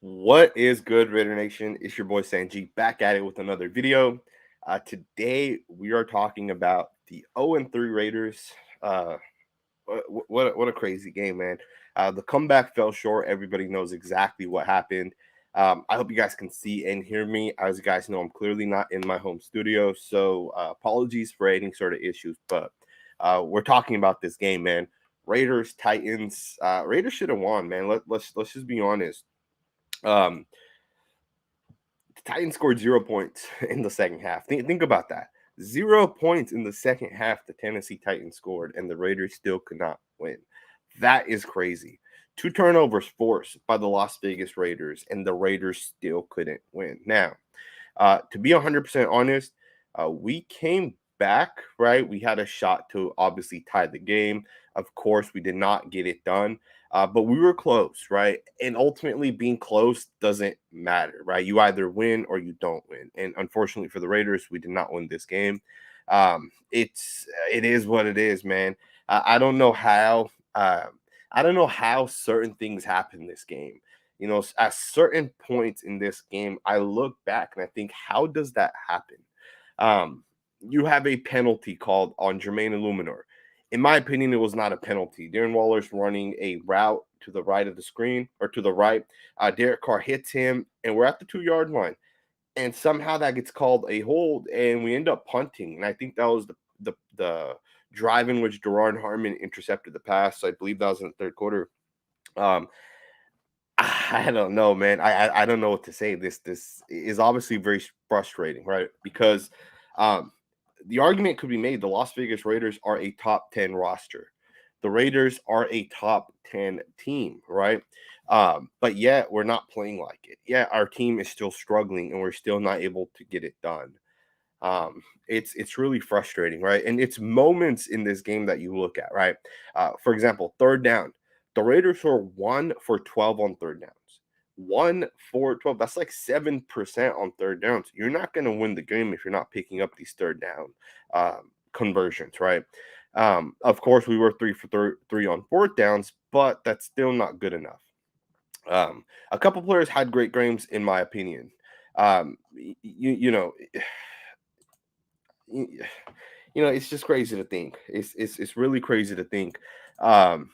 What is good, Raider Nation? It's your boy Sanji back at it with another video. Today we are talking about the 0-3 Raiders. What a crazy game, man! The comeback fell short. Everybody knows exactly what happened. I hope you guys can see and hear me. As you guys know, I'm clearly not in my home studio, so apologies for any sort of issues. But we're talking about this game, man. Raiders Titans. Raiders should have won, man. Let's just be honest. Um, the Titans scored 0 points in the second half. Think about that. 0 points in the second half the Tennessee Titans scored, and the Raiders still could not win. That is crazy. Two turnovers forced by the Las Vegas Raiders, and the Raiders still couldn't win. Now, to be 100% honest, we came back, right? We had a shot to obviously tie the game. Of course, we did not get it done, but we were close, right? And ultimately, being close doesn't matter, right? You either win or you don't win. And unfortunately for the Raiders, we did not win this game. It is what it is, man. I don't know how. I don't know how certain things happen this game. At certain points in this game, I look back and I think, how does that happen? You have a penalty called on Jermaine Illuminor. In my opinion, it was not a penalty. Darren Waller's running a route to the right of the screen or to the right. Derek Carr hits him, and we're at the 2 yard line. And somehow that gets called a hold, and we end up punting. And I think that was the drive in which Gerard Harmon intercepted the pass. So I believe that was in the third quarter. Um, I don't know, man. I don't know what to say. This is obviously very frustrating, right? Because um, the argument could be made: the Las Vegas Raiders are a top 10 roster. The Raiders are a top 10 team, right? But yet we're not playing like it. Yeah, our team is still struggling, and we're still not able to get it done. It's really frustrating, right? And it's moments in this game that you look at, right? For example, third down. The Raiders were 1 for 12 on third downs. 1 for 12. That's like 7% on third downs. You're not going to win the game if you're not picking up these third down conversions, right? Of course, we were 3 for 3 on fourth downs, but that's still not good enough. A couple players had great games, in my opinion. You know, it's just crazy to think. It's really crazy to think. Um,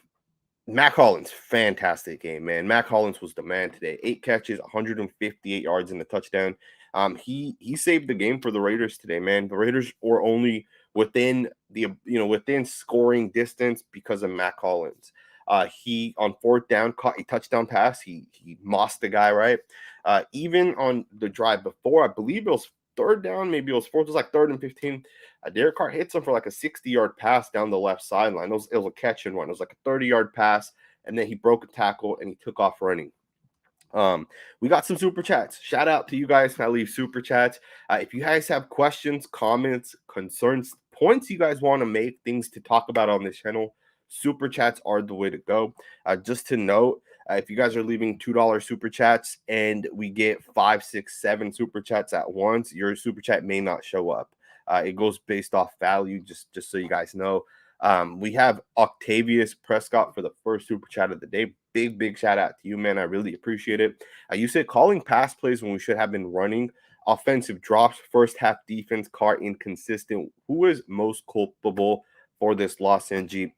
Mac Hollins, fantastic game, man. Mac Hollins was the man today. 8 catches, 158 yards in the touchdown. He saved the game for the Raiders today, man. The Raiders were only within within scoring distance because of Mac Hollins. He on fourth down caught a touchdown pass. He mossed the guy, right. Even on the drive before, I believe it was third down, maybe it was fourth, it was like 3rd and 15. Derek Carr hits him for like a 60-yard pass down the left sideline. It was a catch and run. It was like a 30-yard pass, and then he broke a tackle and he took off running. We got some super chats. Shout out to you guys that leave super chats. If you guys have questions, comments, concerns, points you guys want to make, things to talk about on this channel, super chats are the way to go. Just to note, if you guys are leaving $2 super chats and we get 5, 6, 7 super chats at once, your super chat may not show up. It goes based off value, just so you guys know. We have Octavius Prescott for the first super chat of the day. Big shout out to you, man. I really appreciate it. You said calling pass plays when we should have been running. Offensive drops, first half defense, Carr inconsistent. Who is most culpable for this loss, NG?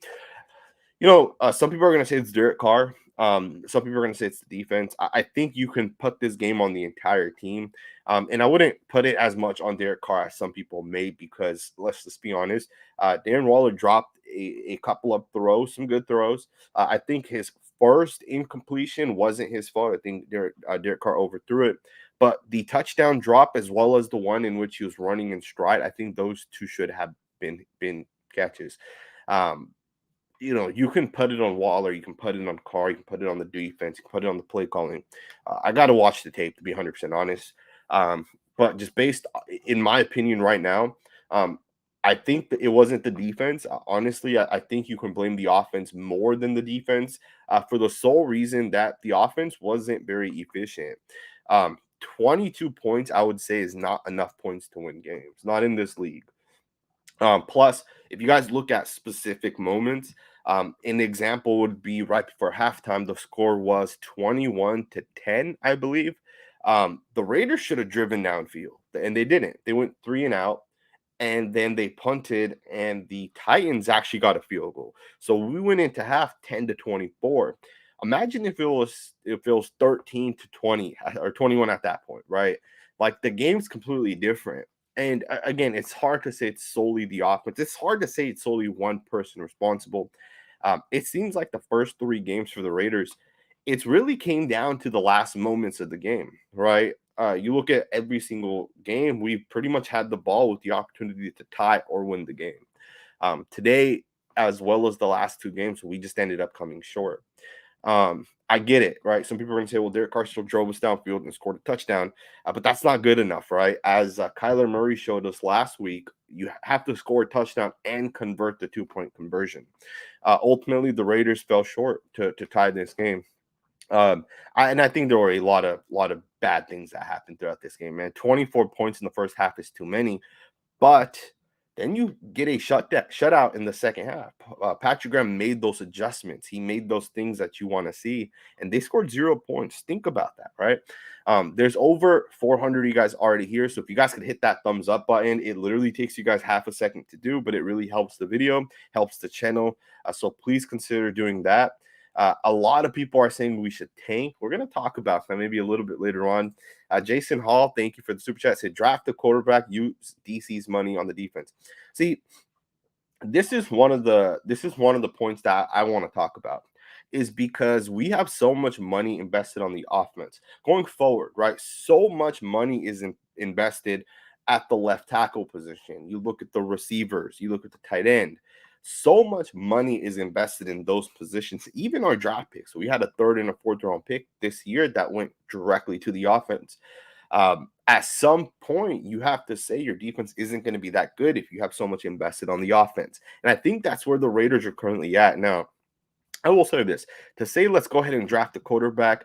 Some people are going to say it's Derek Carr. Some people are going to say it's the defense. I think you can put this game on the entire team. And I wouldn't put it as much on Derek Carr as some people may, because let's just be honest. Darren Waller dropped a couple of throws, some good throws. I think his first incompletion wasn't his fault. I think Derek Carr overthrew it. But the touchdown drop, as well as the one in which he was running in stride, I think those two should have been catches. You can put it on Waller, you can put it on Carr, you can put it on the defense, you can put it on the play calling. I got to watch the tape, to be 100% honest. But just based, in my opinion, right now, I think that it wasn't the defense. Honestly, I think you can blame the offense more than the defense, for the sole reason that the offense wasn't very efficient. 22 points, I would say, is not enough points to win games, not in this league. Plus, if you guys look at specific moments, An example would be right before halftime, the score was 21-10, I believe. The Raiders should have driven downfield, and they didn't. They went three and out, and then they punted, and the Titans actually got a field goal. So we went into half 10-24. Imagine if it was 13-20 or 21 at that point, right? Like the game's completely different. And again, it's hard to say it's solely the offense. It's hard to say it's solely one person responsible. It seems like the first three games for the Raiders, it's really came down to the last moments of the game, right? You look at every single game, we've pretty much had the ball with the opportunity to tie or win the game. Today, as well as the last two games, we just ended up coming short. I get it, right? Some people are going to say, well, Derek Carr still drove us downfield and scored a touchdown, but that's not good enough, right? As Kyler Murray showed us last week, you have to score a touchdown and convert the 2-point conversion. Ultimately, the Raiders fell short to tie this game. I think there were a lot of bad things that happened throughout this game, man. 24 points in the first half is too many, but then you get a shutout in the second half. Patrick Graham made those adjustments. He made those things that you want to see, and they scored 0 points. Think about that, right? There's over 400 of you guys already here, so if you guys could hit that thumbs up button, it literally takes you guys half a second to do, but it really helps the video, helps the channel. So please consider doing that. A lot of people are saying we should tank. We're going to talk about that maybe a little bit later on. Jason Hall, thank you for the super chat. Said draft the quarterback, use DC's money on the defense. See, this is one of the points that I want to talk about is because we have so much money invested on the offense going forward, right? So much money is invested at the left tackle position. You look at the receivers, you look at the tight end. So much money is invested in those positions, even our draft picks. So we had a third and a fourth round pick this year that went directly to the offense. At some point, you have to say your defense isn't going to be that good if you have so much invested on the offense. And I think that's where the Raiders are currently at now. I will say this to say, let's go ahead and draft a quarterback.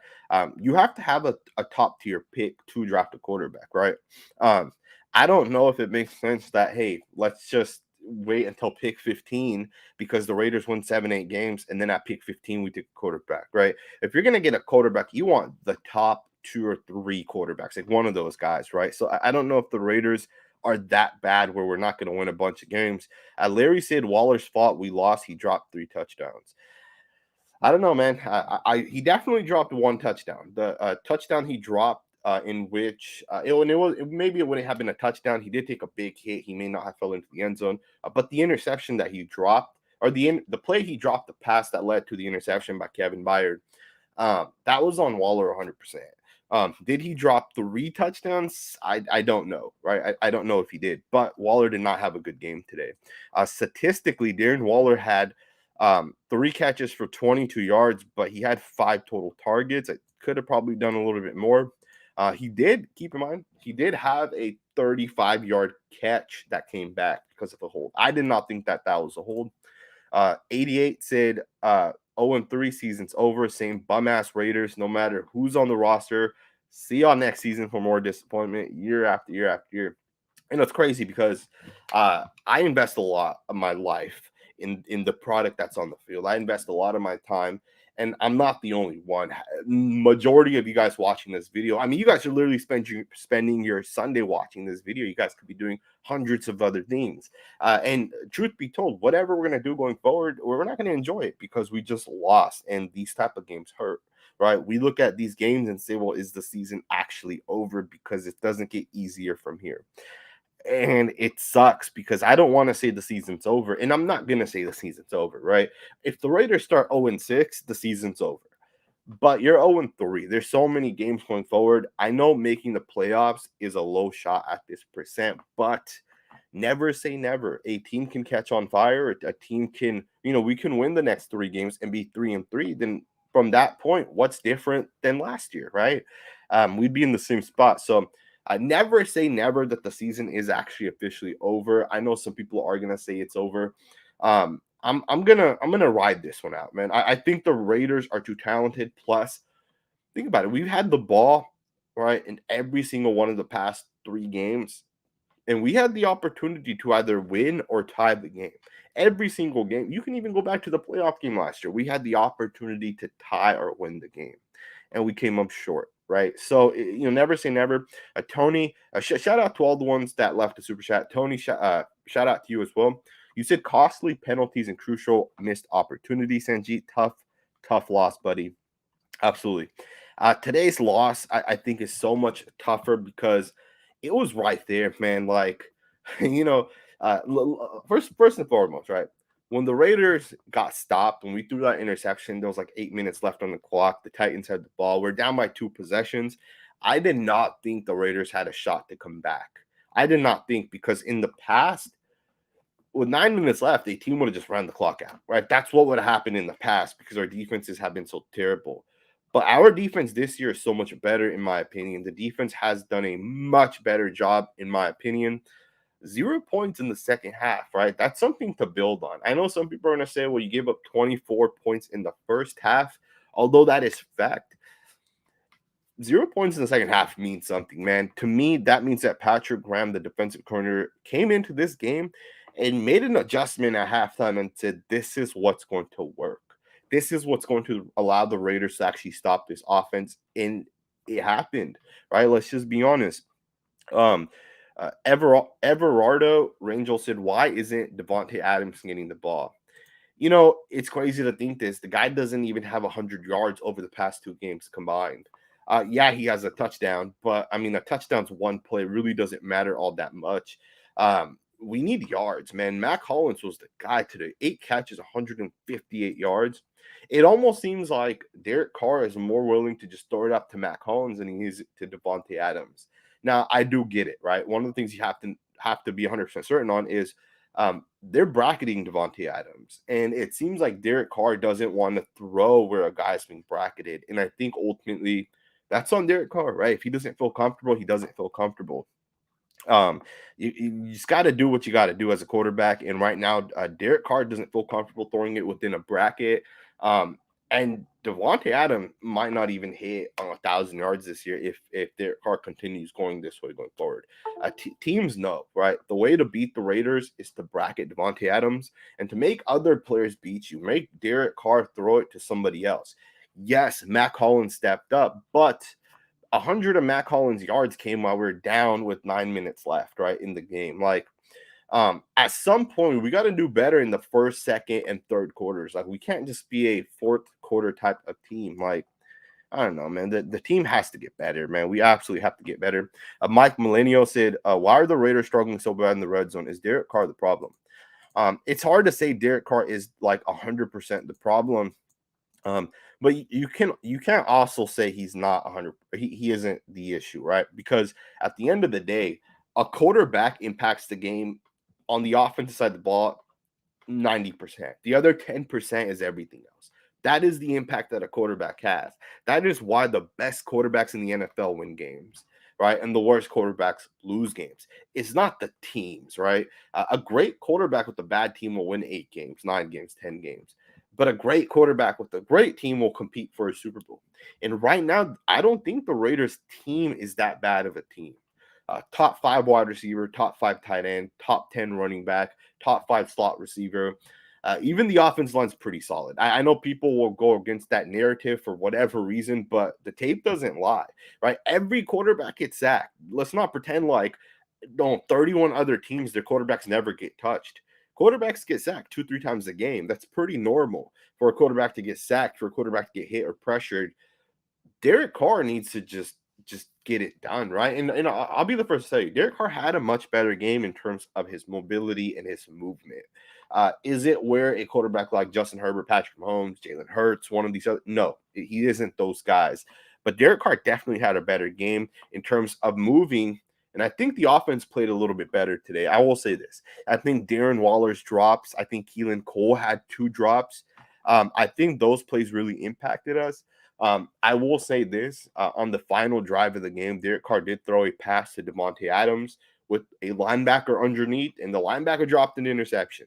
You have to have a top tier pick to draft a quarterback, right? Um, I don't know if it makes sense that, hey, let's just wait until pick 15 because the Raiders win 7-8 games. And then at pick 15, we take a quarterback, right? If you're going to get a quarterback, you want the top two or three quarterbacks, like one of those guys, right? So I don't know if the Raiders are that bad where we're not going to win a bunch of games. Larry said Waller's fault. We lost. He dropped 3 touchdowns. I don't know, man. He definitely dropped one touchdown. The touchdown he dropped, in which maybe it wouldn't have been a touchdown. He did take a big hit. He may not have fell into the end zone, but the interception that he dropped, or the play he dropped, the pass that led to the interception by Kevin Byard, that was on Waller 100%. Did he drop 3 touchdowns? I don't know, right? I don't know if he did, but Waller did not have a good game today. Statistically, Darren Waller had 3 catches for 22 yards, but he had 5 total targets. I could have probably done a little bit more. He did, keep in mind, he did have a 35-yard catch that came back because of a hold. I did not think that was a hold. 88 said 0-3 season's over. Same bum ass Raiders, no matter who's on the roster. See y'all next season for more disappointment year after year after year. And it's crazy because I invest a lot of my life in the product that's on the field. I invest a lot of my time, and I'm not the only one. Majority of you guys watching this video, I mean, you guys are literally spending your Sunday watching this video. You guys could be doing hundreds of other things. And truth be told, whatever we're gonna do going forward, we're not gonna enjoy it because we just lost, and these type of games hurt. Right? We look at these games and say, well, is the season actually over? Because it doesn't get easier from here. And it sucks because I don't want to say the season's over, and I'm not going to say the season's over, right? If the Raiders start 0-6, the season's over. But you're 0-3. There's so many games going forward. I know making the playoffs is a low shot at this percent, but never say never. A team can catch on fire. A team can, we can win the next 3 games and be 3-3. Then from that point, what's different than last year, right? We'd be in the same spot. So I never say never that the season is actually officially over. I know some people are gonna say it's over. I'm gonna ride this one out, man. I think the Raiders are too talented. Plus, think about it. We've had the ball right in every single one of the past 3 games, And we had the opportunity to either win or tie the game. Every single game. You can even go back to the playoff game last year. We had the opportunity to tie or win the game, and we came up short, right? So, never say never. Tony, shout out to all the ones that left a super chat. Tony, shout out to you as well. You said costly penalties and crucial missed opportunities, Sanjeet. Tough loss, buddy. Absolutely. Today's loss, I think, is so much tougher because it was right there, man. Like, you know, first and foremost, right? When the Raiders got stopped, when we threw that interception, there was like 8 minutes left on the clock. The Titans had the ball. We're down by 2 possessions. I did not think the Raiders had a shot to come back. I did not think because in the past, with 9 minutes left, a team would have just ran the clock out, right? That's what would have happened in the past because our defenses have been so terrible. But our defense this year is so much better, in my opinion. The defense has done a much better job, in my opinion. 0 points in the second half, right? That's something to build on. I know some people are going to say, well, you gave up 24 points in the first half, although that is fact. 0 points in the second half means something, man. To me, that means that Patrick Graham, the defensive coordinator, came into this game and made an adjustment at halftime and said, this is what's going to work. This is what's going to allow the Raiders to actually stop this offense. And it happened, right? Let's just be honest. Um, Everardo Rangel said, why isn't Devontae Adams getting the ball? It's crazy to think this. The guy doesn't even have 100 yards over the past 2 games combined. Yeah, he has a touchdown, but I mean, a touchdown's one play. It really doesn't matter all that much. We need yards, man. Mac Hollins was the guy today. 8 catches, 158 yards. It almost seems like Derek Carr is more willing to just throw it up to Mac Hollins than he is to Devontae Adams. Now, I do get it, right? One of the things you have to be 100% certain on is they're bracketing Devontae Adams, and it seems like Derek Carr doesn't want to throw where a guy's being bracketed, and I think ultimately that's on Derek Carr, right? If he doesn't feel comfortable, he doesn't feel comfortable. Um, you just got to do what you got to do as a quarterback, and right now, Derek Carr doesn't feel comfortable throwing it within a bracket. Um, and Devontae Adams might not even hit 1,000 yards this year if Derek Carr continues going this way going forward. Teams know, right? The way to beat the Raiders is to bracket Devontae Adams and to make other players beat you. Make Derek Carr throw it to somebody else. Yes, Mac Hollins stepped up, but 100 of Mac Hollins' yards came while we were down with 9 minutes left, right, in the game. Like, at some point, we got to do better in the first, second, and third quarters. Like, we can't just be a fourth quarter type of team. Like, I don't know, man. The team has to get better, man. We absolutely have to get better. Mike Millennial said, why are the Raiders struggling so bad in the red zone? Is Derek Carr the problem? It's hard to say Derek Carr is like 100% the problem. But you can't also say he's not 100. He isn't the issue, right? Because at the end of the day, a quarterback impacts the game on the offensive side of the ball 90%. The other 10% is everything else. That is the impact that a quarterback has. That is why the best quarterbacks in the NFL win games, right? And the worst quarterbacks lose games. It's not the teams, right? A great quarterback with a bad team will win 8 games, 9 games, 10 games. But a great quarterback with a great team will compete for a Super Bowl. And right now, I don't think the Raiders team is that bad of a team. Top 5 wide receiver, top 5 tight end, top 10 running back, top 5 slot receiver. Even the offense line's pretty solid. I know people will go against that narrative for whatever reason, but the tape doesn't lie, right? Every quarterback gets sacked. Let's not pretend like 31 other teams, their quarterbacks never get touched. Quarterbacks get sacked 2-3 times a game. That's pretty normal for a quarterback to get sacked, for a quarterback to get hit or pressured. Derek Carr needs to just get it done, right? And I'll be the first to say, Derek Carr had a much better game in terms of his mobility and his movement. Is it where a quarterback like Justin Herbert, Patrick Mahomes, Jalen Hurts, one of these other? No, he isn't those guys. But Derek Carr definitely had a better game in terms of moving. And I think the offense played a little bit better today. I will say this. I think Darren Waller's drops. I think Keelan Cole had 2 drops. I think those plays really impacted us. I will say this, on the final drive of the game, Derek Carr did throw a pass to Devontae Adams with a linebacker underneath, and the linebacker dropped an interception.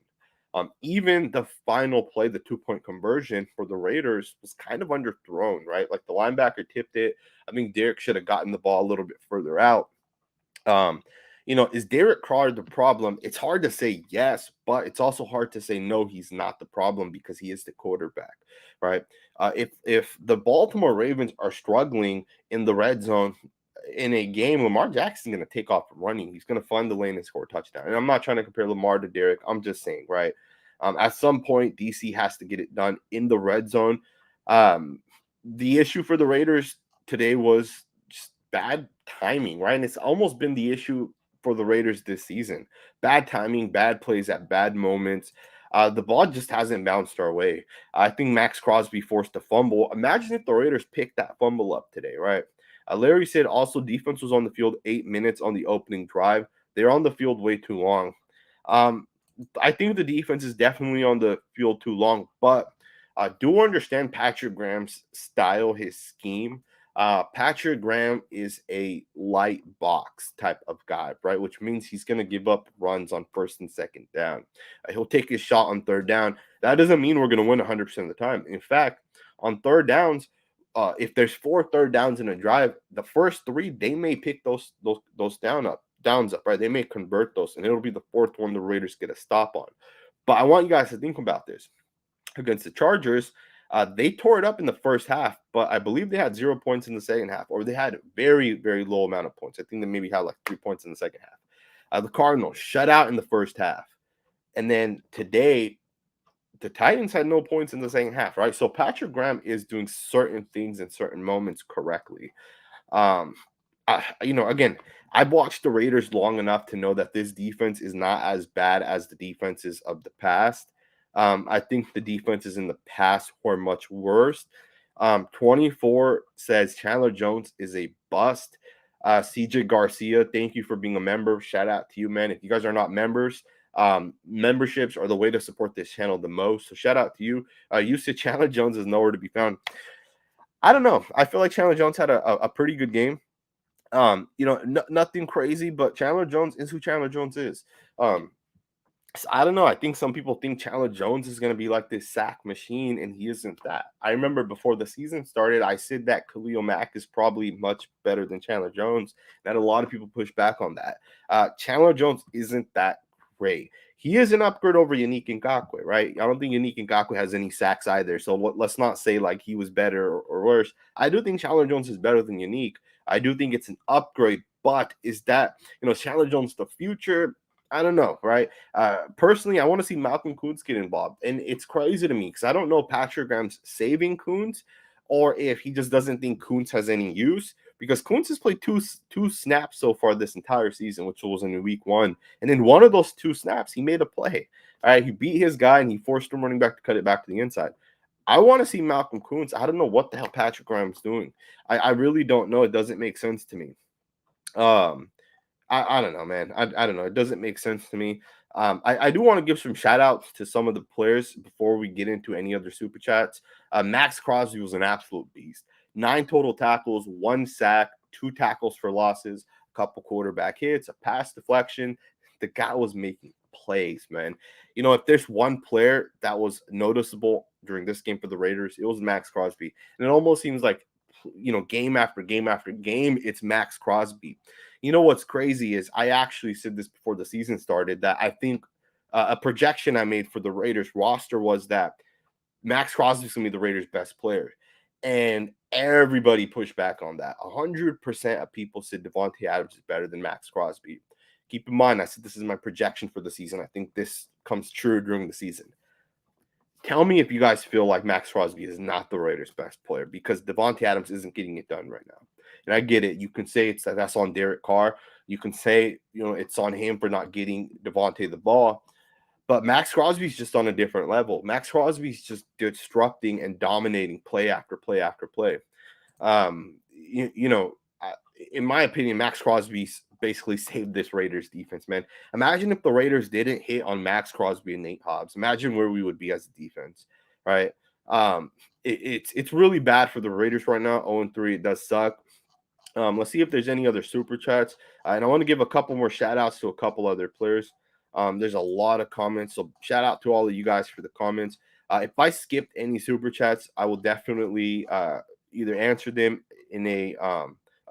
Even the final play, the 2-point conversion for the Raiders, was kind of underthrown, right? Like the linebacker tipped it. I think Derek should have gotten the ball a little bit further out. Um, Is Derek Carr the problem? It's hard to say yes, but it's also hard to say no, he's not the problem because he is the quarterback, right? If the Baltimore Ravens are struggling in the red zone in a game, Lamar Jackson's going to take off running. He's going to find the lane and score a touchdown. And I'm not trying to compare Lamar to Derek. I'm just saying, right? At some point, DC has to get it done in the red zone. The issue for the Raiders today was just bad timing, right? And it's almost been the issue for the Raiders this season. Bad timing, bad plays at bad moments. The ball just hasn't bounced our way. I think Max Crosby forced a fumble. Imagine if the Raiders picked that fumble up today, right? Larry said also defense was on the field 8 minutes on the opening drive. They're on the field way too long. I think the defense is definitely on the field too long, but do understand Patrick Graham's style, his scheme. Patrick Graham is a light box type of guy, right? Which means he's going to give up runs on first and second down. He'll take his shot on third down. That doesn't mean we're going to win 100% of the time. In fact, on third downs, if there's 4 third downs in a drive, the first 3 they may pick those downs up, right? They may convert those, and it'll be the 4th one the Raiders get a stop on. But I want you guys to think about this. Against the Chargers, they tore it up in the first half, but I believe they had 0 points in the second half, or they had very, very low amount of points. I think they maybe had like 3 points in the second half. The Cardinals shut out in the first half. And then today, the Titans had no points in the second half, right? So Patrick Graham is doing certain things in certain moments correctly. Again, I've watched the Raiders long enough to know that this defense is not as bad as the defenses of the past. I think the defenses in the past were much worse. 24 says Chandler Jones is a bust. CJ Garcia, thank you for being a member. Shout out to you, man. If you guys are not members, memberships are the way to support this channel the most. So shout out to you. You said Chandler Jones is nowhere to be found. I don't know. I feel like Chandler Jones had a pretty good game. Nothing crazy, but Chandler Jones is who Chandler Jones is. So I don't know. I think some people think Chandler Jones is going to be like this sack machine, and he isn't that. I remember before the season started, I said that Khalil Mack is probably much better than Chandler Jones. And a lot of people push back on that. Chandler Jones isn't that great. He is an upgrade over Yannick Ngakoue, right? I don't think Yannick Ngakoue has any sacks either. So let's not say like he was better or worse. I do think Chandler Jones is better than Yannick. I do think it's an upgrade, but is that, Chandler Jones the future? I don't know, right? Personally, I want to see Malcolm Kuntz get involved. And it's crazy to me because I don't know if Patrick Graham's saving Kuntz or if he just doesn't think Kuntz has any use, because Kuntz has played two snaps so far this entire season, which was in week 1. And in one of those 2 snaps, he made a play. All right, he beat his guy and he forced him running back to cut it back to the inside. I want to see Malcolm Kuntz. I don't know what the hell Patrick Graham's doing. I really don't know. It doesn't make sense to me. I don't know, man. I don't know. It doesn't make sense to me. I do want to give some shout outs to some of the players before we get into any other super chats. Max Crosby was an absolute beast. 9 total tackles, 1 sack, 2 tackles for losses, a couple quarterback hits, a pass deflection. The guy was making plays, man. If there's one player that was noticeable during this game for the Raiders, it was Max Crosby. And it almost seems like, game after game after game, it's Max Crosby. What's crazy is I actually said this before the season started, that I think a projection I made for the Raiders roster was that Max Crosby is going to be the Raiders' best player. And everybody pushed back on that. 100% of people said Davante Adams is better than Max Crosby. Keep in mind, I said this is my projection for the season. I think this comes true during the season. Tell me if you guys feel like Max Crosby is not the Raiders' best player, because Davante Adams isn't getting it done right now. And I get it. You can say that's on Derek Carr. You can say, it's on him for not getting Davante the ball. But Max Crosby's just on a different level. Max Crosby's just disrupting and dominating play after play after play. In my opinion, Max Crosby's basically saved this Raiders defense, man. Imagine if the Raiders didn't hit on Max Crosby and Nate Hobbs. Imagine where we would be as a defense, right? It's really bad for the Raiders right now. 0-3, it does suck. Let's see if there's any other super chats. And I want to give a couple more shout outs to a couple other players. There's a lot of comments, so shout out to all of you guys for the comments. If I skipped any super chats, I will definitely either answer them in a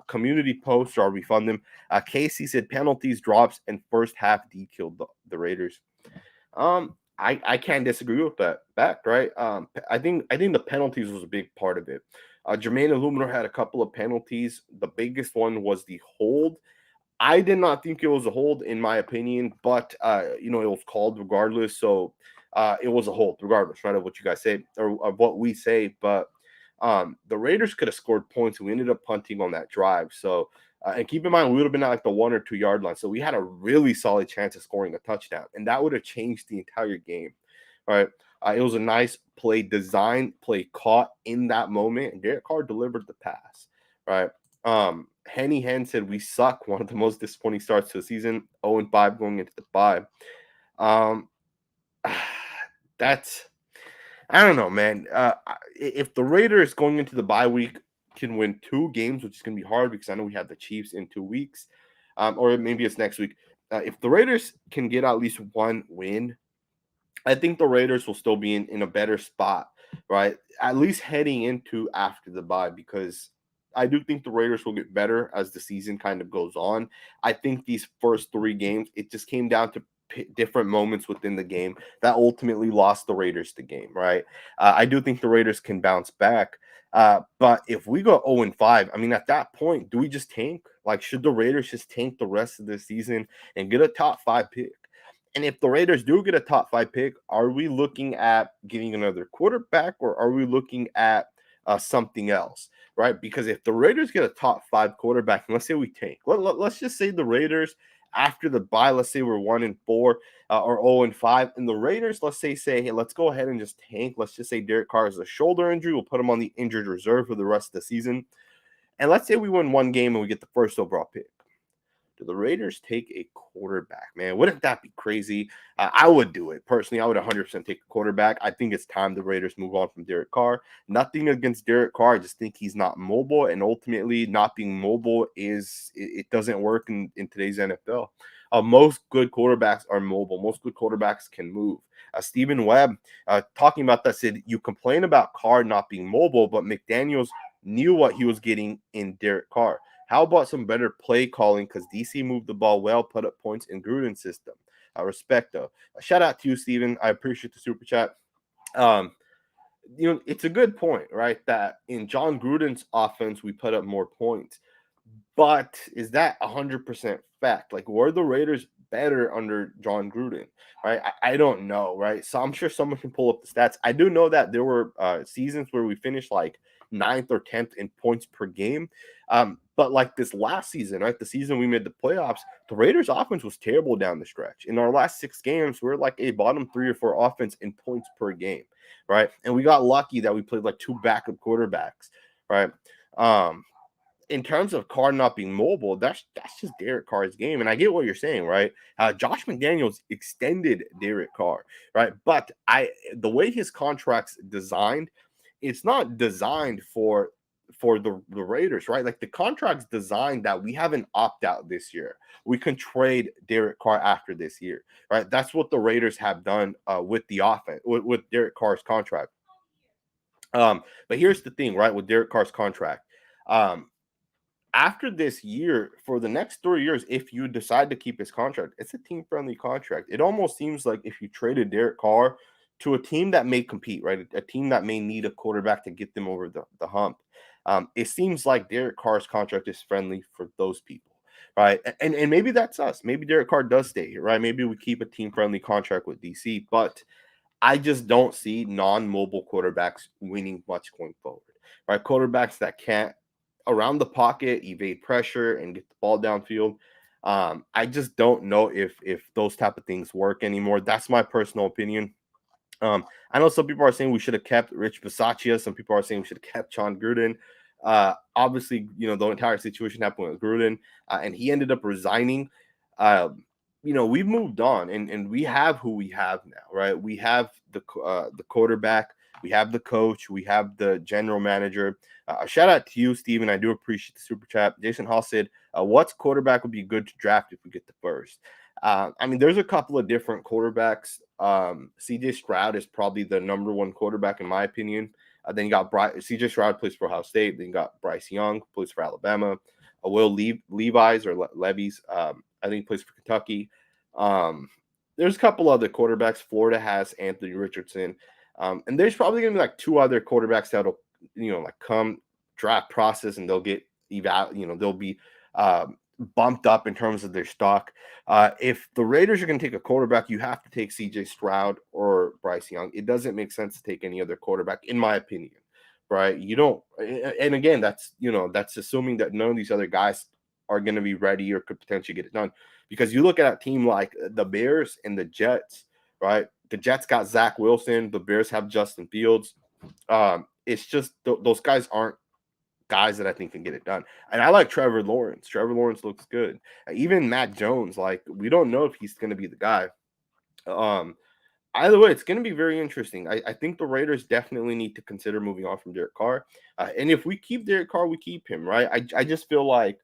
community post or I'll refund them. Casey said penalties, drops, and first half D killed the Raiders. I can't disagree with that back, right? I think the penalties was a big part of it. Jermaine Illuminor had a couple of penalties. The biggest one was the hold. I did not think it was a hold, in my opinion, but it was called regardless. So it was a hold, regardless, right, of what you guys say or of what we say. But the Raiders could have scored points, and we ended up punting on that drive. So and keep in mind, we would have been at like the 1 or 2 yard line, so we had a really solid chance of scoring a touchdown, and that would have changed the entire game. All right. It was a nice play design, play caught in that moment, and Derek Carr delivered the pass. Right. Henny Hen said we suck. One of the most disappointing starts to the season. 0-5 going into the bye. Um, that's I don't know, man. If the Raiders going into the bye week can win 2 games, which is going to be hard because I know we have the Chiefs in 2 weeks, or maybe it's next week. If the Raiders can get at least 1 win, I think the Raiders will still be in a better spot, right? At least heading into after the bye, because I do think the Raiders will get better as the season kind of goes on. I think these first 3 games, it just came down to different moments within the game that ultimately lost the Raiders the game, right? I do think the Raiders can bounce back. But if we go 0-5, I mean, at that point, do we just tank? Like, should the Raiders just tank the rest of the season and get a top 5 pick? And if the Raiders do get a top 5 pick, are we looking at getting another quarterback or are we looking at something else, right? Because if the Raiders get a top 5 quarterback, and let's say we tank, let's just say the Raiders after the bye, let's say we're 1-4 or 0-5, and the Raiders, let's say, hey, let's go ahead and just tank. Let's just say Derek Carr has a shoulder injury. We'll put him on the injured reserve for the rest of the season. And let's say we win 1 game and we get the first overall pick. Do the Raiders take a quarterback, man? Wouldn't that be crazy? I would do it. Personally, I would 100% take a quarterback. I think it's time the Raiders move on from Derek Carr. Nothing against Derek Carr. I just think he's not mobile, and ultimately not being mobile it doesn't work in today's NFL. Most good quarterbacks are mobile. Most good quarterbacks can move. Stephen Webb, talking about that, said, you complain about Carr not being mobile, but McDaniels knew what he was getting in Derek Carr. How about some better play calling? Because DC moved the ball well, put up points in Gruden's system. Respect, though. Shout out to you, Steven. I appreciate the super chat. It's a good point, right? That in John Gruden's offense, we put up more points. But is that 100% fact? Like, were the Raiders better under John Gruden, right? I don't know, right? So I'm sure someone can pull up the stats. I do know that there were seasons where we finished like 9th or 10th in points per game. But like this last season, right? The season we made the playoffs, the Raiders offense was terrible down the stretch. In our last 6 games, we're like a bottom 3 or 4 offense in points per game, right? And we got lucky that we played like 2 backup quarterbacks, right? In terms of Carr not being mobile, that's just Derek Carr's game. And I get what you're saying, right? Josh McDaniels extended Derek Carr, right? But the way his contract's designed, it's not designed for the Raiders, right? Like the contract's designed that we have an opt-out this year. We can trade Derek Carr after this year, right? That's what the Raiders have done with the offense, with Derek Carr's contract. But here's the thing, right? With Derek Carr's contract. After this year, for the next 3 years, if you decide to keep his contract, it's a team-friendly contract. It almost seems like if you traded Derek Carr to a team that may compete, right? A team that may need a quarterback to get them over the hump. It seems like Derek Carr's contract is friendly for those people, right? And maybe that's us. Maybe Derek Carr does stay here, right? Maybe we keep a team-friendly contract with DC, but I just don't see non-mobile quarterbacks winning much going forward, right? Quarterbacks that can't around the pocket, evade pressure, and get the ball downfield. I just don't know if those type of things work anymore. That's my personal opinion. I know some people are saying we should have kept Rich Bisaccia. Some people are saying we should have kept John Gruden. Obviously, the entire situation happened with Gruden, and he ended up resigning. We've moved on, and we have who we have now, right? We have the quarterback, we have the coach, we have the general manager. Shout out to you, Steven. I do appreciate the super chat. Jason Hall said, "What's quarterback would be good to draft if we get the first?" There's a couple of different quarterbacks. CJ Stroud is probably the number 1 quarterback in my opinion. Then you got CJ Stroud plays for Ohio State. Then you got Bryce Young plays for Alabama. Levi's or Levy's. I think he plays for Kentucky. Um, there's a couple other quarterbacks. Florida has Anthony Richardson. And there's probably going to be like two other quarterbacks that'll, like come draft process and they'll get they'll be bumped up in terms of their stock. If the Raiders are going to take a quarterback, you have to take CJ Stroud or Bryce Young. It doesn't make sense to take any other quarterback, in my opinion. Right? You don't, and again, that's assuming that none of these other guys are going to be ready or could potentially get it done. Because you look at a team like the Bears and the Jets, right? The Jets got Zach Wilson. The Bears have Justin Fields. It's just those guys aren't guys that I think can get it done. And I like Trevor Lawrence. Trevor Lawrence looks good. Even Mac Jones, like we don't know if he's going to be the guy. Either way, it's going to be very interesting. I think the Raiders definitely need to consider moving on from Derek Carr. And if we keep Derek Carr, we keep him, right? I just feel like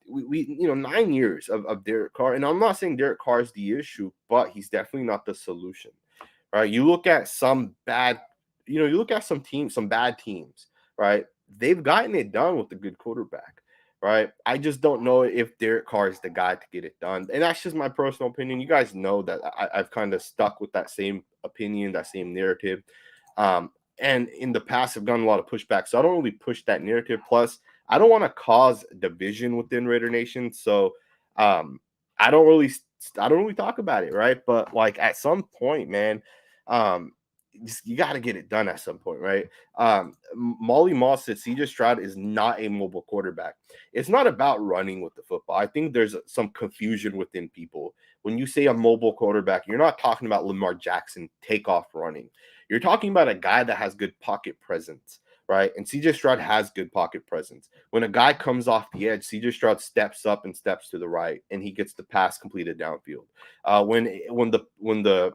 we 9 years of Derek Carr. And I'm not saying Derek Carr is the issue, but he's definitely not the solution, right? You look at some bad, you look at some bad teams, right? They've gotten it done with a good quarterback. Right. I just don't know if Derek Carr is the guy to get it done. And that's just my personal opinion. You guys know that I've kind of stuck with that same opinion, that same narrative. And in the past, I've gotten a lot of pushback. So I don't really push that narrative. Plus, I don't want to cause division within Raider Nation. So I don't really talk about it. Right. But like at some point, man, you got to get it done at some point, right? Molly Moss said CJ Stroud is not a mobile quarterback. It's not about running with the football. I think there's some confusion within people. When you say a mobile quarterback, you're not talking about Lamar Jackson takeoff running. You're talking about a guy that has good pocket presence, right? And CJ Stroud has good pocket presence. When a guy comes off the edge, CJ Stroud steps up and steps to the right, and he gets the pass completed downfield. When the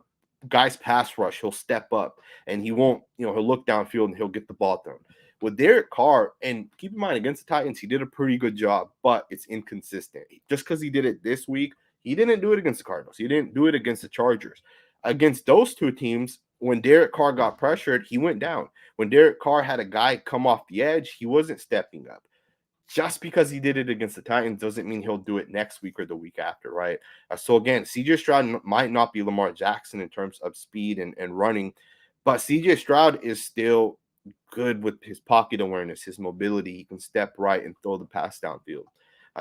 guy's pass rush, he'll step up and he won't, he'll look downfield and he'll get the ball thrown. With Derek Carr, and keep in mind against the Titans, he did a pretty good job, but it's inconsistent. Just because he did it this week, he didn't do it against the Cardinals. He didn't do it against the Chargers. Against those two teams, when Derek Carr got pressured, he went down. When Derek Carr had a guy come off the edge, he wasn't stepping up. Just because he did it against the Titans doesn't mean he'll do it next week or the week after, right? So again, CJ Stroud might not be Lamar Jackson in terms of speed and running, but CJ Stroud is still good with his pocket awareness, his mobility. He can step right and throw the pass downfield.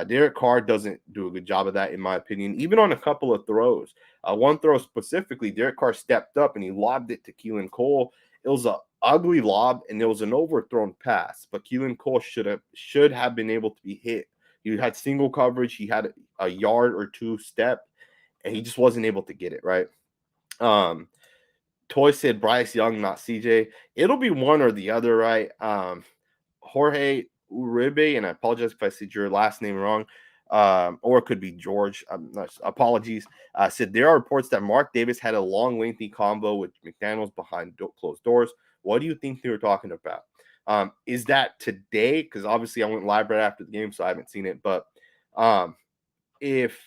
Derek Carr doesn't do a good job of that, in my opinion, even on a couple of throws. One throw specifically, Derek Carr stepped up and he lobbed it to Keelan Cole. It was a ugly lob, and it was an overthrown pass, but Keelan Cole should have been able to be hit. He had single coverage. He had a yard or two step, and he just wasn't able to get it right. Toy said Bryce Young, not CJ. It'll be one or the other, right? Jorge Uribe, and I apologize if I said your last name wrong, or it could be George. Apologies. Said there are reports that Mark Davis had a long, lengthy combo with McDaniels behind closed doors. What do you think they were talking about? Is that today? Because obviously I went live right after the game, so I haven't seen it. But if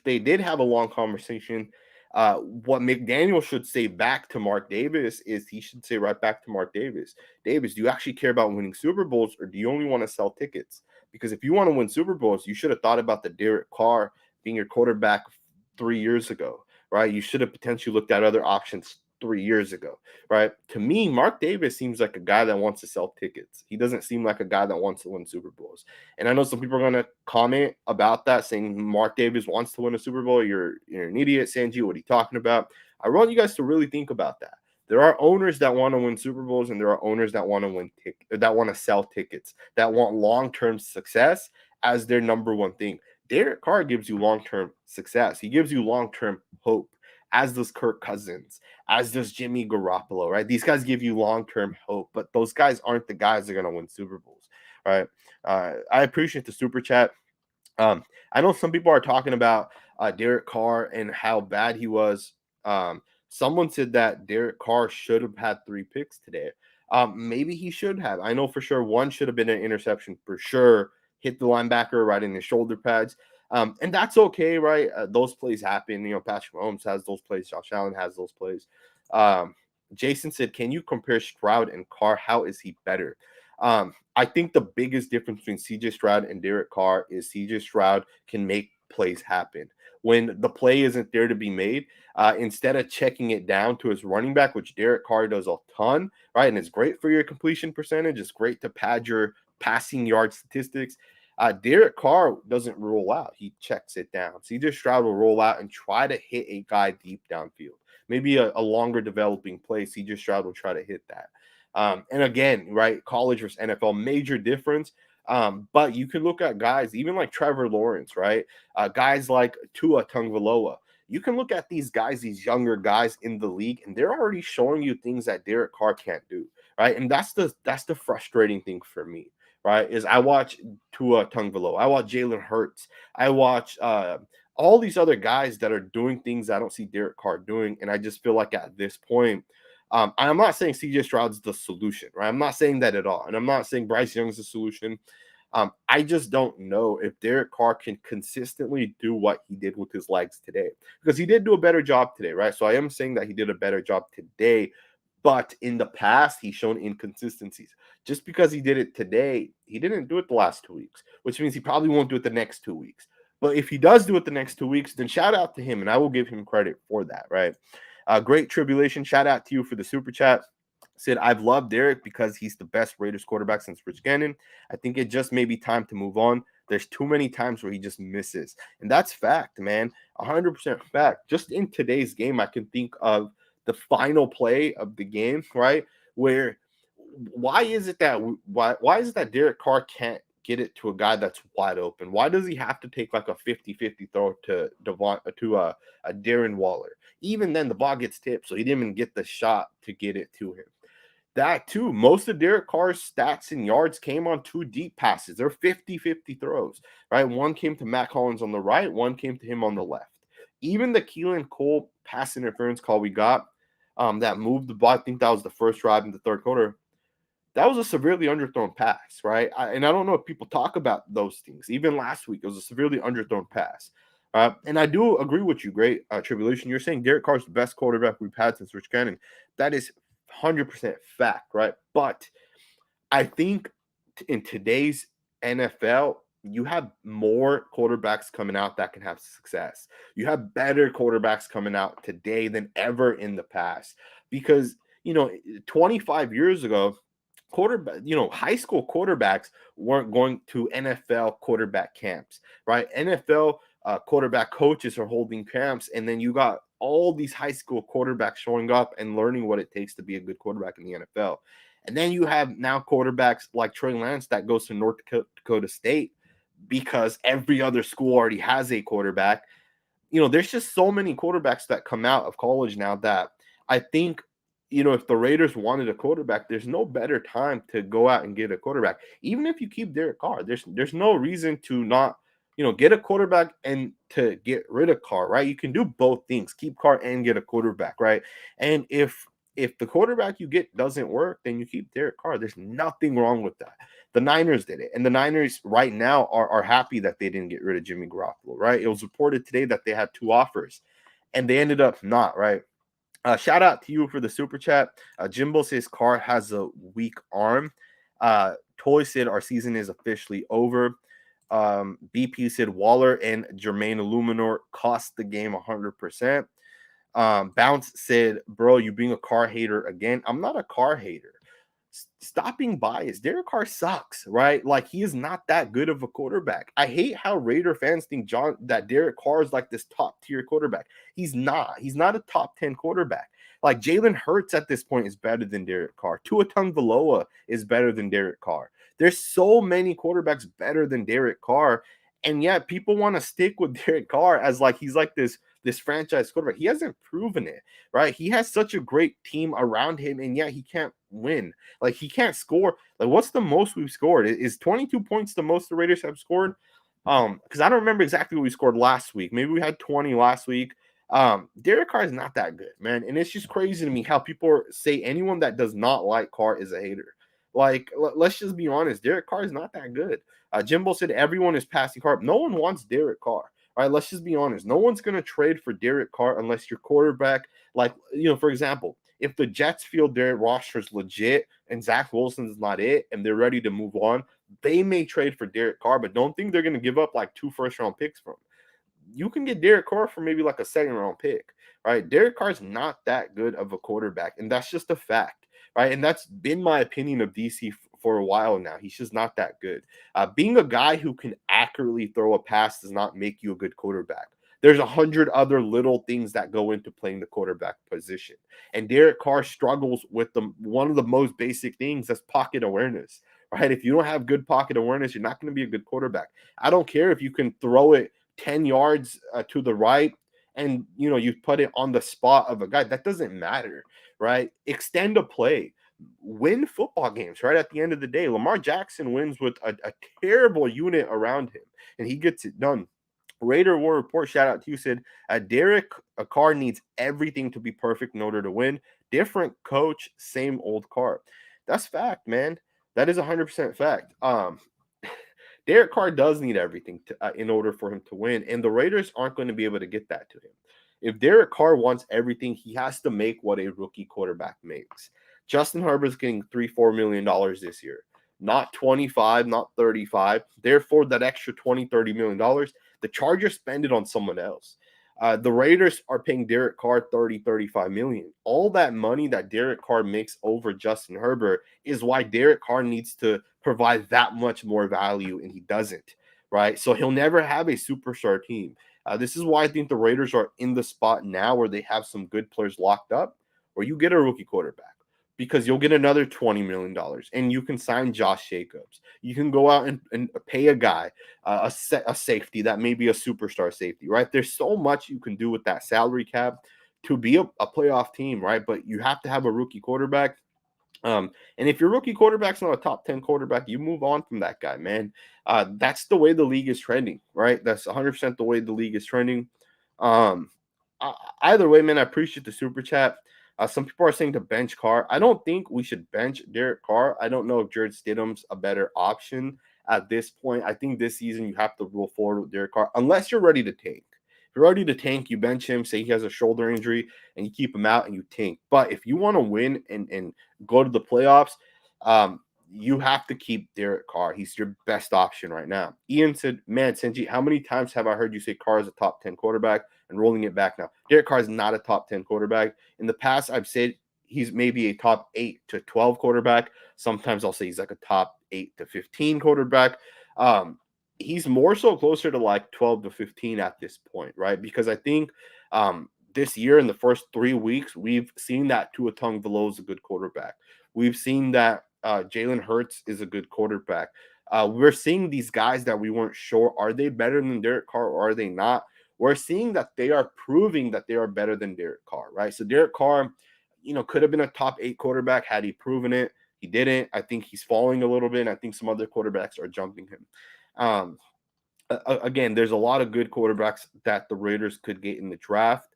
they did have a long conversation, what McDaniel should say back to Mark Davis is he should say right back to Mark Davis, do you actually care about winning Super Bowls, or do you only want to sell tickets? Because if you want to win Super Bowls, you should have thought about the Derek Carr being your quarterback 3 years ago, right? You should have potentially looked at other options 3 years ago, right? To me, Mark Davis seems like a guy that wants to sell tickets. He doesn't seem like a guy that wants to win Super Bowls. And I know some people are going to comment about that, saying Mark Davis wants to win a Super Bowl. You're an idiot, Sanji. What are you talking about? I want you guys to really think about that. There are owners that want to win Super Bowls, and there are owners that want to sell tickets, that want long-term success as their number one thing. Derek Carr gives you long-term success. He gives you long-term hope, as does Kirk Cousins, as does Jimmy Garoppolo, right? These guys give you long-term hope, but those guys aren't the guys that are going to win Super Bowls, right? I appreciate the super chat. I know some people are talking about Derek Carr and how bad he was. Someone said that Derek Carr should have had 3 picks today. Maybe he should have. I know for sure one should have been an interception for sure. Hit the linebacker right in his shoulder pads. And that's okay, right? Those plays happen. Patrick Mahomes has those plays. Josh Allen has those plays. Jason said, can you compare Stroud and Carr? How is he better? I think the biggest difference between CJ Stroud and Derek Carr is CJ Stroud can make plays happen. When the play isn't there to be made, instead of checking it down to his running back, which Derek Carr does a ton, right? And it's great for your completion percentage. It's great to pad your passing yard statistics. Derek Carr doesn't roll out. He checks it down. CJ Stroud will roll out and try to hit a guy deep downfield. Maybe a longer developing play. CJ Stroud will try to hit that. And again, right, college versus NFL, major difference. But you can look at guys, even like Trevor Lawrence, right? Guys like Tua Tagovailoa. You can look at these guys, these younger guys in the league, and they're already showing you things that Derek Carr can't do, right? And that's the frustrating thing for me, right? Is I watch Tua Tagovailoa, I watch Jalen Hurts, I watch all these other guys that are doing things I don't see Derek Carr doing, and I just feel like at this point, I'm not saying CJ Stroud's the solution, right? I'm not saying that at all. And I'm not saying Bryce Young's the solution. I just don't know if Derek Carr can consistently do what he did with his legs today, because he did do a better job today, right? So I am saying that he did a better job today, but in the past, he's shown inconsistencies. Just because he did it today, he didn't do it the last 2 weeks, which means he probably won't do it the next 2 weeks. But if he does do it the next 2 weeks, then shout out to him, and I will give him credit for that, right? Great Tribulation, shout out to you for the super chat. Said, I've loved Derek because he's the best Raiders quarterback since Rich Gannon. I think it just may be time to move on. There's too many times where he just misses. And that's fact, man. 100% fact. Just in today's game, I can think of the final play of the game, right? Where why is it that Derek Carr can't get it to a guy that's wide open? Why does he have to take like a 50-50 throw to a Darren Waller? Even then, the ball gets tipped, so he didn't even get the shot to get it to him. That too, most of Derek Carr's stats and yards came on 2 deep passes. They're 50-50 throws, right? One came to Matt Collins on the right, one came to him on the left. Even the Keelan Cole pass interference call we got that moved the ball, I think that was the first drive in the third quarter. That was a severely underthrown pass, right? And I don't know if people talk about those things. Even last week, it was a severely underthrown pass. And I do agree with you, Great Tribulation. You're saying Derek Carr is the best quarterback we've had since Rich Gannon. That is 100% fact, right? But I think in today's NFL, you have more quarterbacks coming out that can have success. You have better quarterbacks coming out today than ever in the past. Because, 25 years ago, high school quarterbacks weren't going to NFL quarterback camps, right? NFL quarterback coaches are holding camps, and then you got all these high school quarterbacks showing up and learning what it takes to be a good quarterback in the NFL. And then you have now quarterbacks like Trey Lance that goes to North Dakota State because every other school already has a quarterback. There's just so many quarterbacks that come out of college now that I think, if the Raiders wanted a quarterback, there's no better time to go out and get a quarterback. Even if you keep Derek Carr, there's no reason to not, get a quarterback and to get rid of Carr, right? You can do both things, keep Carr and get a quarterback, right? And if the quarterback you get doesn't work, then you keep Derek Carr. There's nothing wrong with that. The Niners did it. And the Niners right now are happy that they didn't get rid of Jimmy Garoppolo, right? It was reported today that they had 2 offers and they ended up not, right? Shout out to you for the super chat. Jimbo says Carr has a weak arm. Toy said our season is officially over. BP said Waller and Jermaine Illuminor cost the game 100%. Bounce said, bro, you being a Carr hater again. I'm not a Carr hater. Stop being biased. Derek Carr sucks, right? Like, he is not that good of a quarterback. I hate how Raider fans think that Derek Carr is like this top tier quarterback. He's not. He's not a top 10 quarterback. Like, Jalen Hurts at this point is better than Derek Carr. Tua Tagovailoa is better than Derek Carr. There's so many quarterbacks better than Derek Carr, and yet people want to stick with Derek Carr as like he's like this franchise quarterback. He hasn't proven it, right? He has such a great team around him, and yet he can't win. Like, he can't score. Like, what's the most we've scored? Is 22 points the most the Raiders have scored? Because I don't remember exactly what we scored last week. Maybe we had 20 last week. Derek Carr is not that good, man. And it's just crazy to me how people say anyone that does not like Carr is a hater. Like, let's just be honest. Derek Carr is not that good. Jimbo said everyone is passing Carr. No one wants Derek Carr. All right, let's just be honest. No one's going to trade for Derek Carr unless your quarterback, like, for example, if the Jets feel their roster's legit and Zach Wilson's not it and they're ready to move on, they may trade for Derek Carr, but don't think they're going to give up like 2 first-round picks from him. You can get Derek Carr for maybe like a second-round pick, right? Derek Carr's not that good of a quarterback, and that's just a fact, right? And that's been my opinion of DC for a while now. He's just not that good. Being a guy who can accurately throw a pass does not make you a good quarterback. There's 100 other little things that go into playing the quarterback position. And Derek Carr struggles with one of the most basic things, that's pocket awareness, right? If you don't have good pocket awareness, you're not going to be a good quarterback. I don't care if you can throw it 10 yards to the right and you put it on the spot of a guy. That doesn't matter, right? Extend a play, win football games, right? At the end of the day, Lamar Jackson wins with a terrible unit around him, and he gets it done. Raider War Report, shout out to you, said Derek Carr needs everything to be perfect in order to win. Different coach, same old Carr. That's fact, man. That is 100% fact. Derek Carr does need everything in order for him to win, and the Raiders aren't going to be able to get that to him. If Derek Carr wants everything, he has to make what a rookie quarterback makes. Justin Herbert's getting $3-4 million this year, not 25, not 35. Therefore, that extra $20-30 million, the Chargers spend it on someone else. The Raiders are paying Derek Carr $30-35 million. All that money that Derek Carr makes over Justin Herbert is why Derek Carr needs to provide that much more value, and he doesn't, right? So he'll never have a superstar team. This is why I think the Raiders are in the spot now where they have some good players locked up, where you get a rookie quarterback, because you'll get another $20 million and you can sign Josh Jacobs. You can go out and pay a guy, a safety that may be a superstar safety, right? There's so much you can do with that salary cap to be a playoff team, right? But you have to have a rookie quarterback. And if your rookie quarterback's not a top 10 quarterback, you move on from that guy, man. That's the way the league is trending, right? That's 100% the way the league is trending. Either way, man, I appreciate the super chat. Some people are saying to bench Carr. I don't think we should bench Derek Carr. I don't know if Jared Stidham's a better option at this point. I think this season you have to roll forward with Derek Carr unless you're ready to tank. If you're ready to tank, you bench him, say he has a shoulder injury, and you keep him out and you tank. But if you want to win and go to the playoffs, you have to keep Derek Carr. He's your best option right now. Ian said, man, Senji, how many times have I heard you say Carr is a top 10 quarterback? And rolling it back now. Derek Carr is not a top 10 quarterback. In the past, I've said he's maybe a top 8 to 12 quarterback. Sometimes I'll say he's like a top 8 to 15 quarterback. He's more so closer to like 12 to 15 at this point, right? Because I think this year in the first 3 weeks, we've seen that Tua Tagovailoa is a good quarterback. We've seen that Jalen Hurts is a good quarterback. We're seeing these guys that we weren't sure, are they better than Derek Carr or are they not? We're seeing that they are proving that they are better than Derek Carr, right? So Derek Carr, could have been a top 8 quarterback had he proven it. He didn't. I think he's falling a little bit, and I think some other quarterbacks are jumping him. Again, there's a lot of good quarterbacks that the Raiders could get in the draft.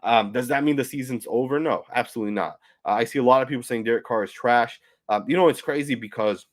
Does that mean the season's over? No, absolutely not. I see a lot of people saying Derek Carr is trash. It's crazy because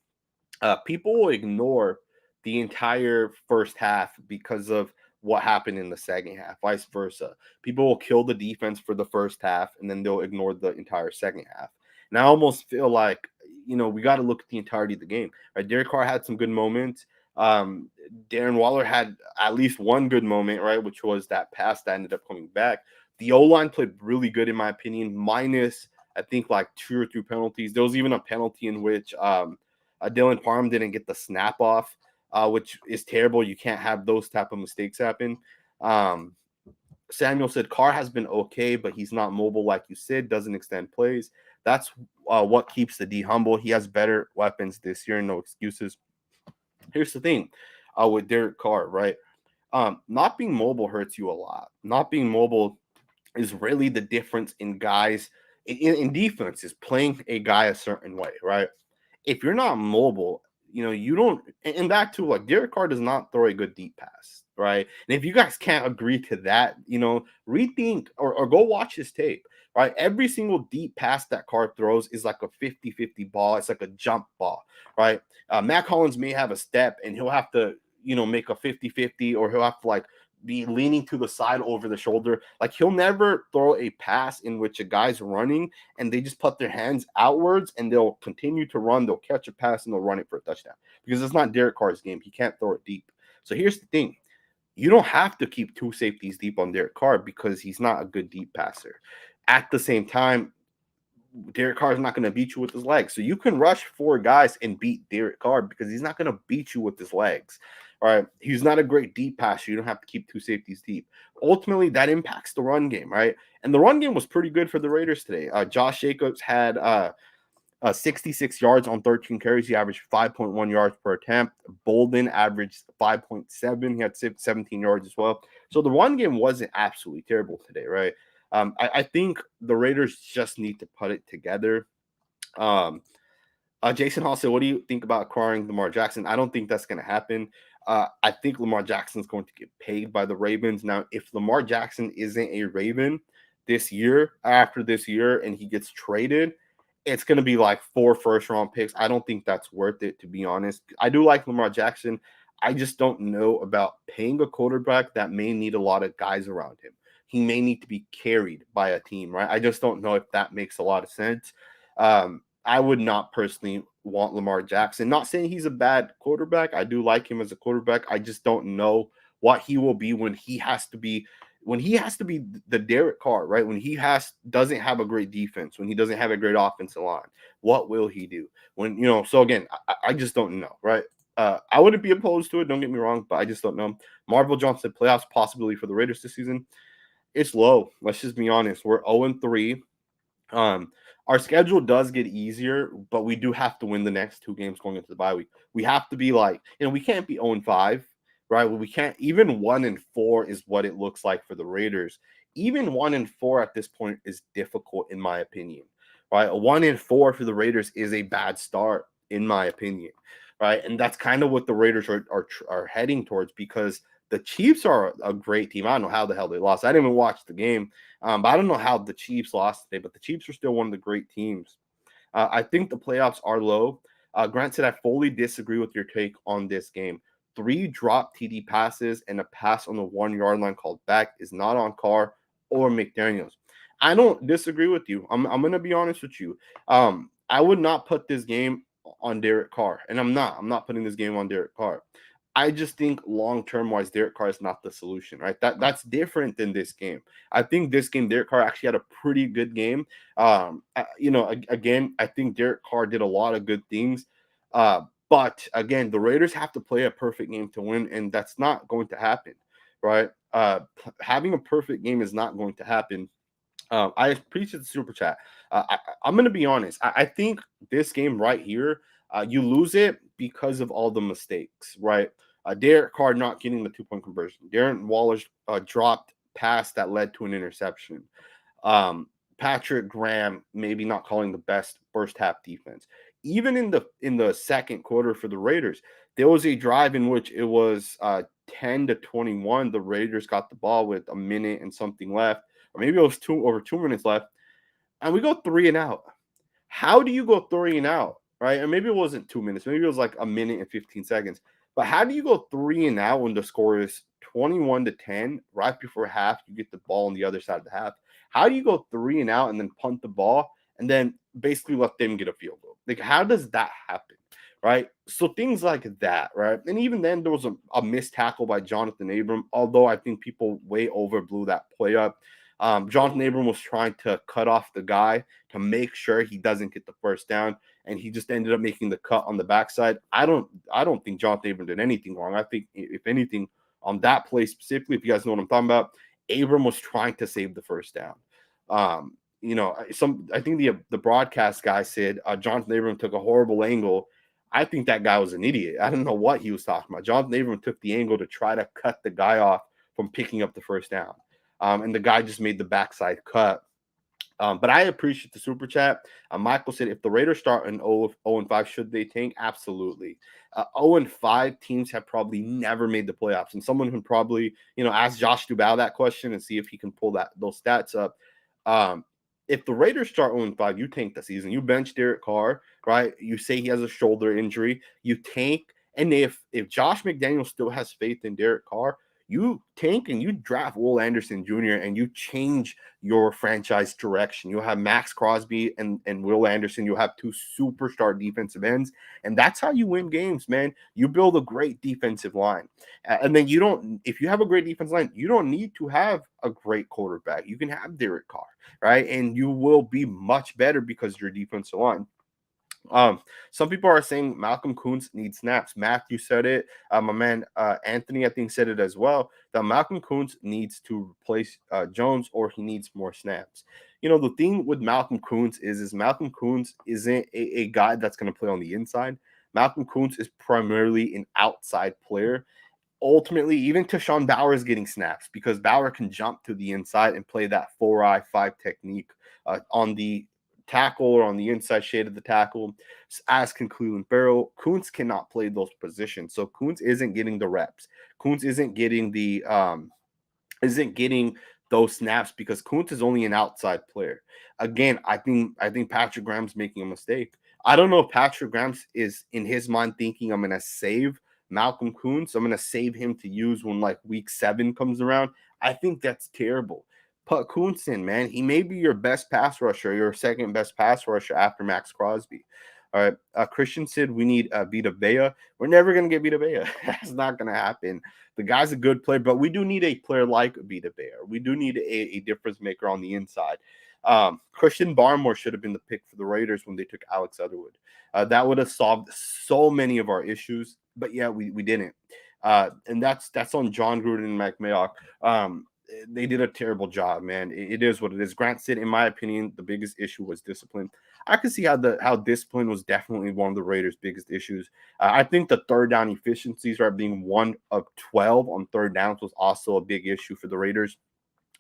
people will ignore the entire first half because of what happened in the second half, vice versa. People will kill the defense for the first half, and then they'll ignore the entire second half. And I almost feel like, we got to look at the entirety of the game. Right? Derek Carr had some good moments. Darren Waller had at least one good moment, right, which was that pass that ended up coming back. The O-line played really good, in my opinion, minus, I think, like 2 or 3 penalties. There was even a penalty in which Dylan Parham didn't get the snap off, which is terrible. You can't have those type of mistakes happen. Samuel said Carr has been okay, but he's not mobile like you said, doesn't extend plays. That's what keeps the D humble. He has better weapons this year, no excuses. Here's the thing with Derek Carr, right? Not being mobile hurts you a lot. Not being mobile is really the difference in guys in defenses playing a guy a certain way, right? If you're not mobile, you don't, and that too, like Derek Carr does not throw a good deep pass, right? And if you guys can't agree to that, rethink or go watch his tape, right? Every single deep pass that Carr throws is like a 50-50 ball. It's like a jump ball, right? Matt Collins may have a step and he'll have to, make a 50-50, or he'll have to like be leaning to the side over the shoulder. Like he'll never throw a pass in which a guy's running and they just put their hands outwards and they'll continue to run. They'll catch a pass and they'll run it for a touchdown because it's not Derek Carr's game. He can't throw it deep. So here's the thing. You don't have to keep two safeties deep on Derek Carr because he's not a good deep passer. At the same time, Derek Carr is not going to beat you with his legs. So you can rush four guys and beat Derek Carr because he's not going to beat you with his legs. All right. He's not a great deep passer. You don't have to keep two safeties deep. Ultimately, that impacts the run game, right? And the run game was pretty good for the Raiders today. Josh Jacobs had 66 yards on 13 carries. He averaged 5.1 yards per attempt. Bolden averaged 5.7. He had 17 yards as well. So the run game wasn't absolutely terrible today, right? I think the Raiders just need to put it together. Jason Hall said, what do you think about acquiring Lamar Jackson? I don't think that's going to happen. I think Lamar Jackson is going to get paid by the Ravens. Now, if Lamar Jackson isn't a Raven this year, after this year, and he gets traded, it's going to be like 4 first-round picks. I don't think that's worth it, to be honest. I do like Lamar Jackson. I just don't know about paying a quarterback that may need a lot of guys around him. He may need to be carried by a team, right? I just don't know if that makes a lot of sense. I would not personally want Lamar Jackson. Not saying he's a bad quarterback. I do like him as a quarterback. I just don't know what he will be when he has to be the Derek Carr, right? When he doesn't have a great defense, when he doesn't have a great offensive line, what will he do? So again, I just don't know, right? I wouldn't be opposed to it, don't get me wrong, but I just don't know. Marvel Johnson, playoffs possibility for the Raiders this season. It's low. Let's just be honest. We're 0-3. Our schedule does get easier, but we do have to win the next 2 games going into the bye week. We have to be we can't be 0-5, right? Well, we can't. Even 1-4 is what it looks like for the Raiders. Even 1-4 at this point is difficult, in my opinion, right? A 1-4 for the Raiders is a bad start, in my opinion, right? And that's kind of what the Raiders are heading towards because the Chiefs are a great team. I don't know how the hell they lost. I didn't even watch the game, but I don't know how the Chiefs lost today. But the Chiefs are still one of the great teams. I think the playoffs are low. Grant said, I fully disagree with your take on this game. 3 drop TD passes and a pass on the 1-yard line called back is not on Carr or McDaniels. I don't disagree with you. I'm going to be honest with you. I would not put this game on Derek Carr, and I'm not. I'm not putting this game on Derek Carr. I just think long-term wise, Derek Carr is not the solution, right? That's different than this game. I think this game, Derek Carr actually had a pretty good game. Again, I think Derek Carr did a lot of good things. But again, the Raiders have to play a perfect game to win, and that's not going to happen, right? Having a perfect game is not going to happen. I appreciate the super chat. I'm going to be honest. I think this game right here, you lose it because of all the mistakes, right? Derek Carr not getting the 2-point conversion. Darren Waller's dropped pass that led to an interception. Patrick Graham maybe not calling the best first half defense. Even in the second quarter for the Raiders, there was a drive in which it was 10-21. The Raiders got the ball with a minute and something left, or maybe it was over 2 minutes left, and we go 3 and out. How do you go 3 and out, right? And maybe it wasn't 2 minutes, maybe it was like a minute and 15 seconds. But how do you go 3 and out when the score is 21-10 right before half? You get the ball on the other side of the half. How do you go 3 and out and then punt the ball and then basically let them get a field goal? Like, how does that happen, right? So things like that, right? And even then, there was a missed tackle by Jonathan Abram, although I think people way overblew that play up. Jonathan Abram was trying to cut off the guy to make sure he doesn't get the first down, and he just ended up making the cut on the backside. I don't think Jonathan Abram did anything wrong. I think, if anything, on that play specifically, if you guys know what I'm talking about, Abram was trying to save the first down. I think the broadcast guy said Jonathan Abram took a horrible angle. I think that guy was an idiot. I don't know what he was talking about. Jonathan Abram took the angle to try to cut the guy off from picking up the first down. And the guy just made the backside cut. But I appreciate the super chat. Michael said, if the Raiders start an 0-5, should they tank? Absolutely. 0-5 teams have probably never made the playoffs. And someone can probably, ask Josh Dubow that question and see if he can pull those stats up. If the Raiders start 0-5, you tank the season. You bench Derek Carr, right? You say he has a shoulder injury. You tank. And if Josh McDaniels still has faith in Derek Carr, you tank and you draft Will Anderson Jr. and you change your franchise direction. You'll have Max Crosby and Will Anderson. You'll have two superstar defensive ends. And that's how you win games, man. You build a great defensive line. And then you don't, if you have a great defensive line, you don't need to have a great quarterback. You can have Derek Carr, right? And you will be much better because of your defensive line. Some people are saying Malcolm Kuntz needs snaps. Matthew said it. My man Anthony, I think, said it as well. That Malcolm Kuntz needs to replace Jones, or he needs more snaps. You know, the thing with Malcolm Kuntz is Malcolm Kuntz isn't a guy that's going to play on the inside. Malcolm Kuntz is primarily an outside player. Ultimately, even Tashawn Bauer is getting snaps because Bauer can jump to the inside and play that 4-eye-5 technique on the tackle or on the inside shade of the tackle, as can Cleveland Farrell. Kuntz cannot play those positions, so Kuntz isn't getting the reps. Kuntz isn't getting those snaps because Kuntz is only an outside player. Again, I think Patrick Graham's making a mistake. I don't know if Patrick Graham is in his mind thinking I'm gonna save Malcolm Kuntz. I'm gonna save him to use when like week 7 comes around. I think that's terrible. Put Kuntz in, man. He may be your best pass rusher, your second best pass rusher after Max Crosby. All right. Christian said we need Vita Vea. We're never going to get Vita Vea. That's not going to happen. The guy's a good player, but we do need a player like Vita Vea. We do need a difference maker on the inside. Christian Barmore should have been the pick for the Raiders when they took Alex Otherwood. That would have solved so many of our issues, but yeah, we didn't. And that's on John Gruden and Mike Mayock. They did a terrible job, man. It is what it is. Grant said, in my opinion, the biggest issue was discipline. I can see how discipline was definitely one of the Raiders' biggest issues. I think the third down efficiencies, right, being 1 of 12 on third downs was also a big issue for the Raiders.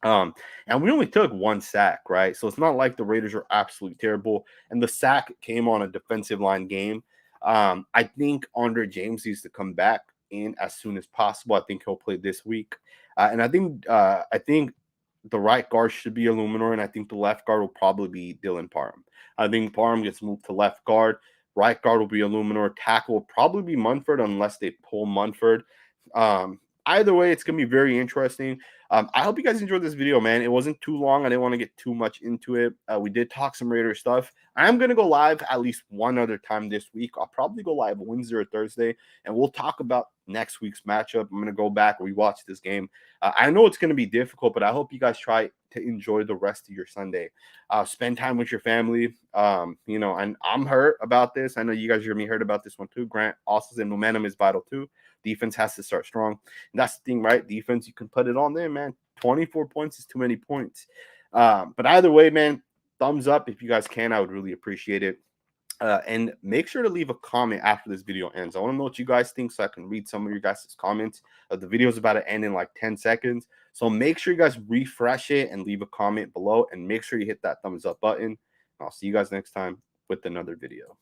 And we only took 1 sack, right? So it's not like the Raiders are absolutely terrible. And the sack came on a defensive line game. I think Andre James needs to come back in as soon as possible. I think he'll play this week. And I think the right guard should be Illuminor, and I think the left guard will probably be Dylan Parham. I think Parham gets moved to left guard. Right guard will be Illuminor. Tackle will probably be Munford unless they pull Munford. Either way, it's going to be very interesting. I hope you guys enjoyed this video, man. It wasn't too long. I didn't want to get too much into it. We did talk some Raider stuff. I am going to go live at least one other time this week. I'll probably go live Wednesday or Thursday, and we'll talk about next week's matchup. I'm going to go back, rewatch this game. I know it's going to be difficult, but I hope you guys try to enjoy the rest of your Sunday. Spend time with your family. And I'm hurt about this. I know you guys are going to be hurt about this one too. Grant also said momentum is vital too. Defense has to start strong. And that's the thing, right? Defense, you can put it on there, man. 24 points is too many points. But either way, man, thumbs up if you guys can. I would really appreciate it. And make sure to leave a comment after this video ends. I want to know what you guys think so I can read some of your guys' comments. The video is about to end in like 10 seconds. So make sure you guys refresh it and leave a comment below. And make sure you hit that thumbs up button. I'll see you guys next time with another video.